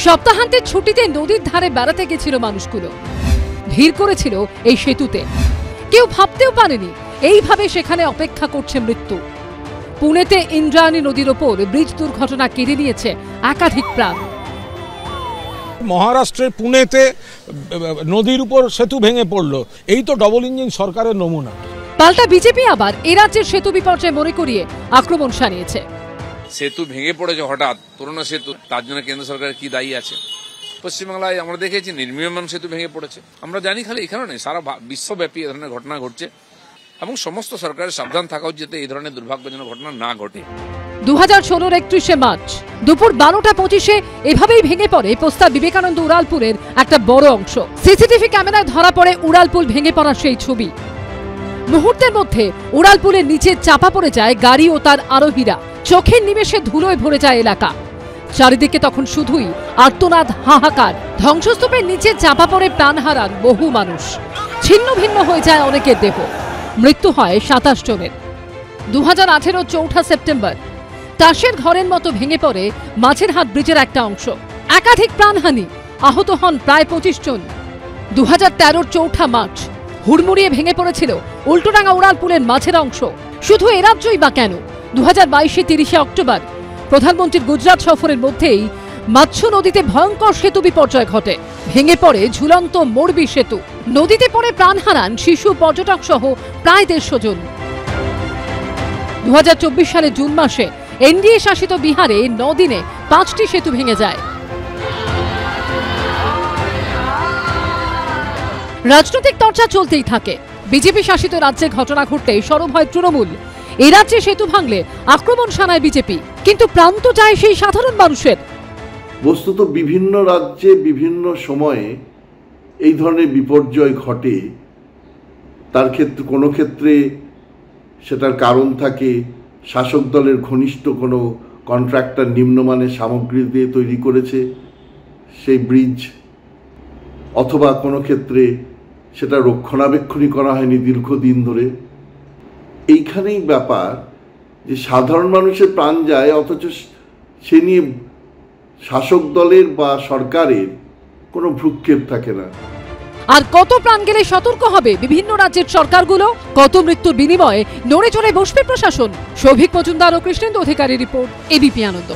সপ্তাহান্তের ছুটিতে নদীর ধারে বেড়াতে গেছিল মানুষগুলো, ভিড় করেছিল এই সেতুতে। কেউ ভাবতেও পারেনি এইভাবে সেখানে অপেক্ষা করছে মৃত্যু। পুনেতে ইন্দ্রায়ণী নদীর ওপর ব্রিজ দুর্ঘটনা কেড়ে নিয়েছে একাধিক প্রাণ। মহারাষ্ট্রের পুনেতে নদীর উপর সেতু ভেঙে পড়লো, এই তো ডবল ইঞ্জিন সরকারের নমুনা। পাল্টা বিজেপি আবার এ রাজ্যের সেতু বিপর্যয় মনে করিয়ে আক্রমণ সানিয়েছে। সেতু ভেঙে পড়েছে হঠাৎ, পুরনো সেতু, তার জন্য কেন্দ্র সরকার কি দায়ী আছে? পশ্চিমবাংলায় আমরা দেখেছি নির্মীয়মান সেতু ভেঙে পড়েছে। আমরা জানি খালি এখানে নেই, সারা বিশ্বব্যাপী এ ধরনের ঘটনা ঘটছে এবং সমস্ত সরকারের সাবধান থাকা উচিত যাতে এই ধরনের দুর্ভাগ্যজনক ঘটনা না ঘটে। 2016 31শে মার্চ দুপুর 12:25 এভাবেই ভেঙে পড়ে পোস্তা বিবেকানন্দ উড়ালপুলের একটা বড় অংশ। সিসিটিভি ক্যামেরায় ধরা পড়ে উড়ালপুল ভেঙে পড়ার সেই ছবি। মুহূর্তের মধ্যে উড়ালপুলের নিচে চাপা পড়ে যায় গাড়ি ও তার আরোহীরা। চোখের নিমেষে ধুলোয় ভরে যায় এলাকা। চারিদিকে তখন শুধুই আর্তনাদ, হাহাকার। ধ্বংসস্তূপের নিচে চাপা পড়ে প্রাণ হারান বহু মানুষ। ছিন্ন ভিন্ন হয়ে যায় অনেকের দেহ। মৃত্যু হয় 27 জনের। 2018 4 সেপ্টেম্বর তাসের ঘরের মতো ভেঙে পড়ে মাঝেরহাট ব্রিজের একটা অংশ। একাধিক প্রাণহানি, আহত হন প্রায় 25 জন। 2013 4 মার্চ হুড়মুড়িয়ে ভেঙে পড়েছিল উল্টোডাঙ্গা উড়ালপুলের মাঝের অংশ। শুধু এ রাজ্যই বা কেন, 2022 30 অক্টোবর প্রধানমন্ত্রীর গুজরাট সফরের মধ্যেই মাচ্ছু নদীতে ভয়ঙ্কর সেতু বিপর্যয় ঘটে। ভেঙে পড়ে ঝুলন্ত মোরবি সেতু। নদীতে পড়ে প্রাণ হারান শিশু, পর্যটক সহ প্রায় 150 জন। 2024 সালে জুন মাসে এনডিএ শাসিত বিহারে 9 দিনে 5টি সেতু ভেঙে যায়। রাজনৈতিক চর্চা চলতেই থাকে। বিজেপি শাসিত রাজ্যে ঘটনা ঘটলে সরব হয় তৃণমূল। এই রাজ্যে সেতু ভাঙলে আক্রমণ শানায় বিজেপি, কিন্তু প্রাণ তো যায় সেই সাধারণ মানুষের। বস্তুত বিভিন্ন রাজ্যে বিভিন্ন সময়ে এই ধরনের বিপর্যয় ঘটে। তার ক্ষেত্রে কোনো ক্ষেত্রে সেটার কারণ থাকে শাসক দলের ঘনিষ্ঠ কোনো কন্ট্রাক্টর নিম্নমানের সামগ্রী দিয়ে তৈরি করেছে সেই ব্রিজ, অথবা কোনো ক্ষেত্রে সেটা রক্ষণাবেক্ষণই করা হয়নি দীর্ঘদিন ধরে। এইখানেই ব্যাপার যে সাধারণ মানুষের প্রাণ যায়, অথচ সে নিয়ে শাসক দলের বা সরকারের কোনো ভ্রুক্ষেপ থাকে না। আর কত প্রাণ গেলে সতর্ক হবে বিভিন্ন রাজ্যের সরকারগুলো? কত মৃত্যুর বিনিময়ে নড়ে চড়ে বসবে প্রশাসন? সৌভিক মজুমদার ও কৃষ্ণেন্দু অধিকারী রিপোর্ট, এবিপি আনন্দ।